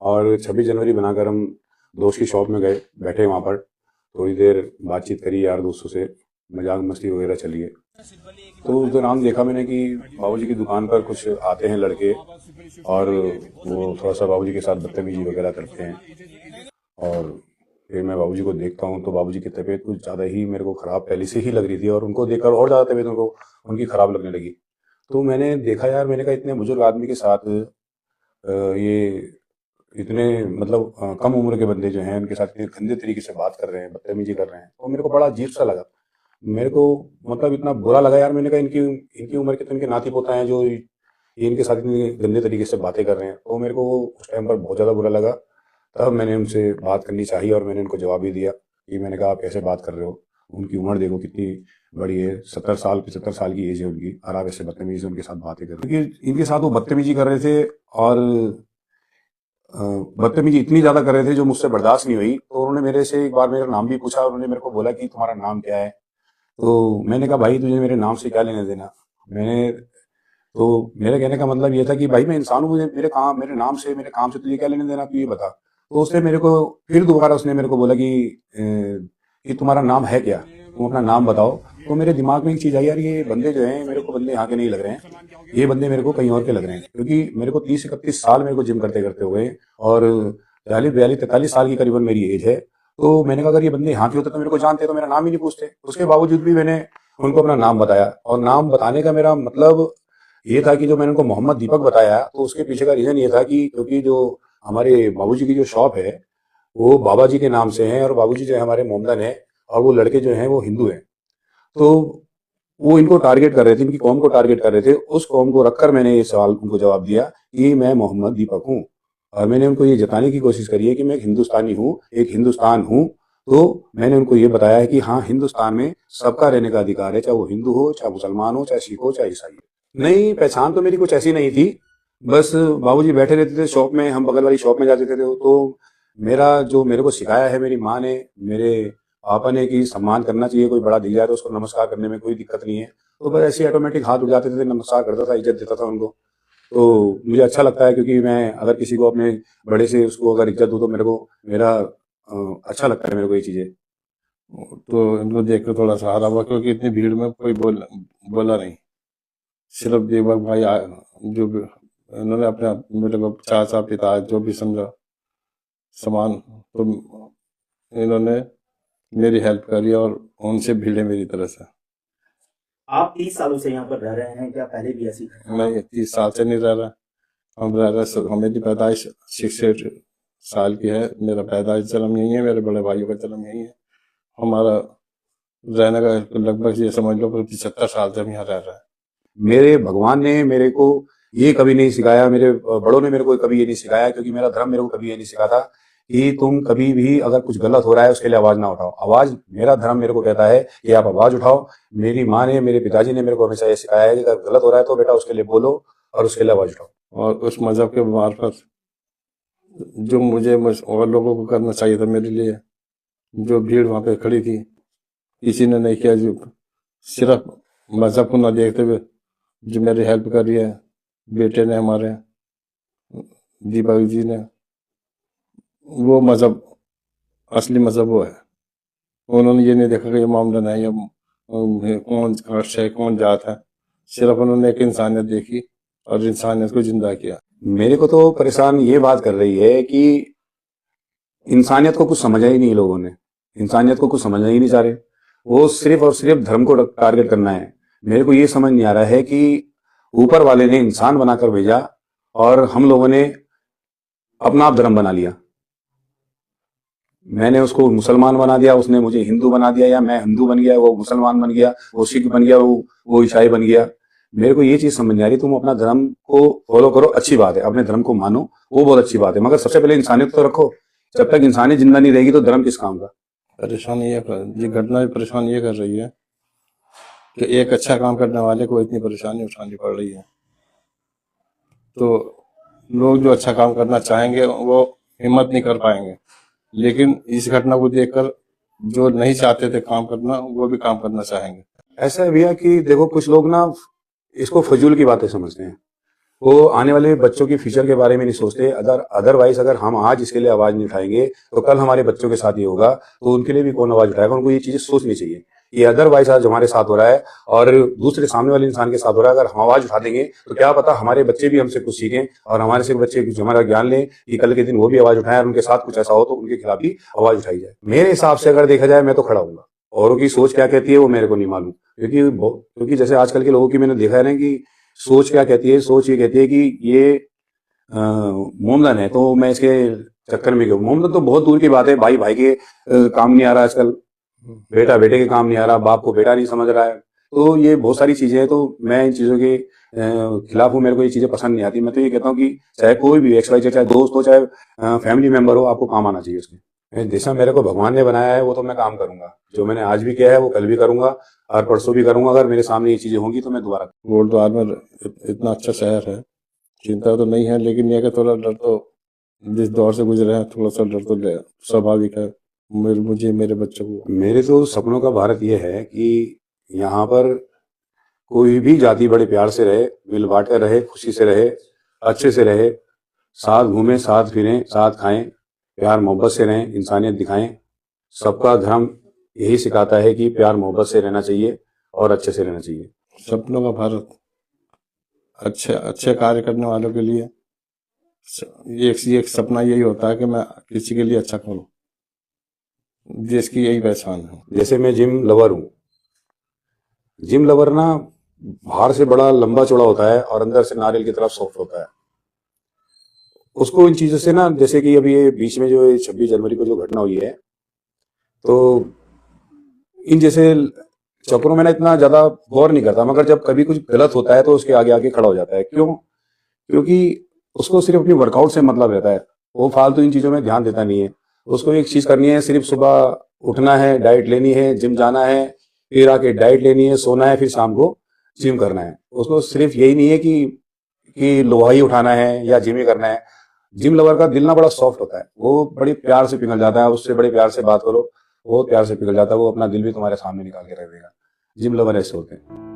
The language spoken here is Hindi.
और 26 जनवरी बनाकर हम दोस्त की शॉप में गए, बैठे वहाँ पर थोड़ी देर बातचीत करी, यार दोस्तों से मजाक मस्ती वगैरह चली है। तो उस दौरान देखा मैंने कि बाबूजी की दुकान पर कुछ आते हैं लड़के और वो थोड़ा सा बाबूजी के साथ बदतमीजी वगैरह करते हैं। और फिर मैं बाबूजी को देखता हूँ तो बाबूजी की तबीयत कुछ ज़्यादा ही मेरे को ख़राब पहले से ही लग रही थी और उनको देखकर और ज़्यादा तबीयत उनकी ख़राब लगने लगी। तो मैंने देखा यार, मैंने कहा इतने बुजुर्ग आदमी के साथ ये इतने मतलब कम उम्र के बंदे जो हैं उनके साथ इतने गंदे तरीके से बात कर रहे हैं, बदतमीजी कर रहे हैं, तो मेरे को बड़ा अजीब सा लगा। मेरे को मतलब इतना बुरा लगा यार। मैंने कहा इनकी इनकी उम्र के तो इनके नाती पोता हैं जो ये इनके साथ इतने गंदे तरीके से बातें कर रहे हैं। तो मेरे को उस टाइम पर बहुत ज़्यादा बुरा लगा। तब मैंने उनसे बात करनी चाहिए और मैंने उनको जवाब भी दिया कि मैंने कहा आप ऐसे बात कर रहे हो, उनकी उम्र देखो कितनी बड़ी है, 70 साल 75 साल की एज है उनकी, और आप ऐसे बदतमीजी से उनके साथ बातें कर रहे हो। क्योंकि इनके साथ वो बदतमीजी कर रहे थे और बदतमीजी इतनी ज्यादा कर रहे थे जो मुझसे बर्दाश्त नहीं हुई। तो उन्होंने मेरे से एक बार मेरा नाम भी पूछा। उन्होंने मेरे को बोला कि तुम्हारा नाम क्या है। तो मैंने कहा भाई तुझे मेरे नाम से क्या लेने देना। मैंने तो मेरे कहने का मतलब ये था कि भाई मैं इंसान हूँ, मुझे मेरे काम मेरे नाम से मेरे काम से तुझे क्या लेने देना, तू ये बता। तो उसने मेरे को फिर दोबारा उसने मेरे को बोला कि तुम्हारा नाम है क्या, तुम अपना नाम बताओ। तो मेरे दिमाग में एक चीज आई, यार ये बंदे जो हैं मेरे को बंदे यहाँ के नहीं लग रहे हैं, ये बंदे मेरे को कहीं और के लग रहे हैं। क्योंकि मेरे को 30 31 साल मेरे को जिम करते करते हुए और 42 43 साल की करीबन मेरी एज है। तो मैंने कहा अगर ये बंदे यहाँ के होते तो मेरे को जानते, तो मेरा नाम ही नहीं पूछते। उसके बावजूद भी मैंने उनको अपना नाम बताया। और नाम बताने का मेरा मतलब ये था कि जो मैंने उनको मोहम्मद दीपक बताया तो उसके पीछे का रीजन ये था कि क्योंकि जो हमारे बाबूजी की जो शॉप है वो बाबा जी के नाम से है और बाबूजी जो है हमारे मोमदन है और वो लड़के जो हैं वो हिंदू हैं। तो वो इनको टारगेट कर रहे थे, इनकी कौम को टारगेट कर रहे थे। उस कौम को रखकर मैंने ये सवाल उनको जवाब दिया कि मैं मोहम्मद दीपक हूँ। और मैंने उनको ये जताने की कोशिश करी है कि मैं एक हिंदुस्तानी हूँ, एक हिंदुस्तान हूँ। तो मैंने उनको ये बताया है कि हाँ, हिंदुस्तान में सबका रहने का अधिकार है, चाहे वो हिंदू हो, चाहे मुसलमान हो, चाहे सिख हो, चाहे ईसाई हो। नहीं, पहचान तो मेरी कुछ ऐसी नहीं थी। बस बाबूजी बैठे रहते थे शॉप में, हम बगल वाली शॉप में जाते थे। तो मेरा जो मेरे को सिखाया है मेरी माँ ने, मेरे पापा ने, कि सम्मान करना चाहिए, कोई बड़ा दिख जाए तो उसको नमस्कार करने में कोई दिक्कत नहीं है। तो बस ऐसे ऑटोमेटिक हाथ उठ जाते थे, नमस्कार करता था, इज्जत देता था उनको। तो मुझे अच्छा लगता है क्योंकि मैं अगर किसी को अपने बड़े से उसको अगर इज्जत दूं तो मेरे को मेरा अच्छा लगता है मेरे को ये चीजें। तो इनको देख कर थोड़ा सहारा हुआ क्योंकि इतनी भीड़ में कोई बोला नहीं। सिर्फ दीपक भाई जो भी इन्होंने अपने मेरे को चाचा पिता जो भी समझा समान, तो इन्होंने मेरी हेल्प करी और उनसे भिड़े मेरी तरह से। आप 30 सालों से यहाँ पर रह रहे हैं, क्या पहले भी ऐसी घटना? मैं 30 साल से नहीं रह रहा, हम रह रहे, मेरी पैदाइश 66 साल की है, मेरा पैदाइश जन्म यही है, मेरे बड़े भाइयों का जन्म यही है। हमारा रहने का लगभग ये समझ लो 75 साल से हम यहाँ रह रहे हैं। मेरे भगवान ने मेरे को ये कभी नहीं सिखाया, मेरे बड़ों ने मेरे को कभी ये नहीं सिखाया, क्योंकि मेरा धर्म मेरे को कभी ये नहीं सिखाता कि तुम कभी भी अगर कुछ गलत हो रहा है उसके लिए आवाज ना उठाओ। आवाज, मेरा धर्म मेरे को कहता है कि आप आवाज उठाओ। मेरी माँ ने, मेरे पिताजी ने मेरे को हमेशा ये सिखाया है कि अगर गलत हो रहा है तो बेटा उसके लिए बोलो और उसके लिए आवाज उठाओ। और उस मजहब के मार्फत जो मुझे और लोगों को करना चाहिए था मेरे लिए, जो भीड़ वहां पे खड़ी थी किसी ने नहीं किया। जो सिर्फ मजहब को न देखते हुए जो मेरी हेल्प कर रही है, बेटे ने हमारे दीपक जी ने, वो मजहब असली मजहब वो है। उन्होंने ये नहीं देखा कि ये मामला है या कौन कास्ट है कौन जात है, सिर्फ उन्होंने एक इंसानियत देखी और इंसानियत को जिंदा किया। मेरे को तो परेशान ये बात कर रही है कि इंसानियत को कुछ समझा ही नहीं लोगों ने, इंसानियत को कुछ समझना ही नहीं चाह रहे। वो सिर्फ और सिर्फ धर्म को टारगेट करना है। मेरे को ये समझ नहीं आ रहा है कि ऊपर वाले ने इंसान बनाकर भेजा और हम लोगों ने अपना आप धर्म बना लिया। मैंने उसको मुसलमान बना दिया, उसने मुझे हिंदू बना दिया, या मैं हिंदू बन गया वो मुसलमान बन गया, वो सिख बन गया वो ईसाई बन गया। मेरे को ये चीज समझ नहीं आ रही। तुम अपना धर्म को फॉलो करो, अच्छी बात है, अपने धर्म को मानो, वो बहुत अच्छी बात है, मगर सबसे पहले इंसानियत तो रखो। जब तक इंसानियत जिंदा नहीं रहेगी तो धर्म किस काम का। परेशानी ये घटना भी परेशान ये कर रही है कि एक अच्छा काम करने वाले को इतनी परेशानी उठानी पड़ रही है। तो लोग जो अच्छा काम करना चाहेंगे वो हिम्मत नहीं कर पाएंगे, लेकिन इस घटना को देखकर जो नहीं चाहते थे काम करना वो भी काम करना चाहेंगे। ऐसा है भैया कि देखो, कुछ लोग ना इसको फजूल की बातें समझते हैं। वो आने वाले बच्चों के फ्यूचर के बारे में नहीं सोचते। अदरवाइज अगर हम आज इसके लिए आवाज नहीं उठाएंगे तो कल हमारे बच्चों के साथ ये होगा, तो उनके लिए भी कौन आवाज उठाएगा। उनको ये चीजें सोचनी चाहिए। ये अदरवाइज आज हमारे साथ हो रहा है और दूसरे सामने वाले इंसान के साथ हो रहा है। अगर हम आवाज उठा देंगे तो क्या पता हमारे बच्चे भी हमसे कुछ सीखें और हमारे से बच्चे कुछ हमारा ज्ञान लें कि कल के दिन वो भी आवाज उठाएं और उनके साथ कुछ ऐसा हो तो उनके खिलाफ भी आवाज उठाई जाए। मेरे हिसाब से अगर देखा जाए मैं तो खड़ा हूंगा। औरों की सोच क्या कहती है वो मेरे को नहीं मालूम, क्योंकि जैसे आजकल के लोगों की मैंने देखा है ना कि सोच क्या कहती है। सोच ये कहती है कि ये मोमदन है तो मैं इसके चक्कर में क्यों। मोमदन तो बहुत दूर की बात है। भाई भाई के काम नहीं आ रहा आजकल, बेटा बेटे के काम नहीं आ रहा, बाप को बेटा नहीं समझ रहा है। तो ये बहुत सारी चीजें हैं। तो मैं इन चीजों के खिलाफ हूँ। मेरे को ये चीजें पसंद नहीं आती। मैं तो ये कहता हूँ कि चाहे कोई भी एक्स वाई जेड, चाहे दोस्त हो चाहे फैमिली मेंबर हो, आपको काम आना चाहिए उसके। जैसा मेरे को भगवान ने बनाया है वो तो मैं काम करूंगा। जो मैंने आज भी किया है वो कल भी करूंगा और परसों भी करूंगा। अगर मेरे सामने ये चीजें होंगी तो मैं दोबारा। गुरुद्वार में इतना अच्छा शहर है, चिंता तो नहीं है, लेकिन यह कि थोड़ा डर तो जिस दौर से गुजरे हैं थोड़ा सा डर तो स्वाभाविक है। मुझे मेरे बच्चों को। मेरे तो सपनों का भारत ये है कि यहाँ पर कोई भी जाति बड़े प्यार से रहे, मिल बांट कर रहे, खुशी से रहे, अच्छे से रहे, साथ घूमें, साथ फिरें, साथ खाएं, प्यार मोहब्बत से रहें, इंसानियत दिखाएं। सबका धर्म यही सिखाता है कि प्यार मोहब्बत से रहना चाहिए और अच्छे से रहना चाहिए। सपनों का भारत अच्छे अच्छे कार्य करने वालों के लिए एक सपना यही होता है कि मैं किसी के लिए अच्छा करूं। देश की यही पहचान है। जैसे मैं जिम लवर हूँ। जिम लवर ना बाहर से बड़ा लंबा चौड़ा होता है और अंदर से नारियल की तरफ सॉफ्ट होता है। उसको इन चीजों से ना, जैसे कि अभी ये बीच में जो 26 जनवरी को जो घटना हुई है, तो इन जैसे चक्करों में ना इतना ज्यादा गौर नहीं करता, मगर जब कभी कुछ गलत होता है तो उसके आगे आके खड़ा हो जाता है। क्यों? क्योंकि उसको सिर्फ अपनी वर्कआउट से मतलब रहता है। वो फालतू इन चीजों में ध्यान देता नहीं है। उसको एक चीज करनी है, सिर्फ सुबह उठना है, डाइट लेनी है, जिम जाना है, फिर आके डाइट लेनी है, सोना है, फिर शाम को जिम करना है। उसको सिर्फ यही नहीं है कि लोहा ही उठाना है या जिम ही करना है। जिम लवर का दिल ना बड़ा सॉफ्ट होता है। वो बड़ी प्यार से पिघल जाता है। उससे बड़े प्यार से बात करो, बहुत प्यार से पिघल जाता है। वो अपना दिल भी तुम्हारे सामने निकाल के रख देगा। जिम लवर ऐसे होते हैं।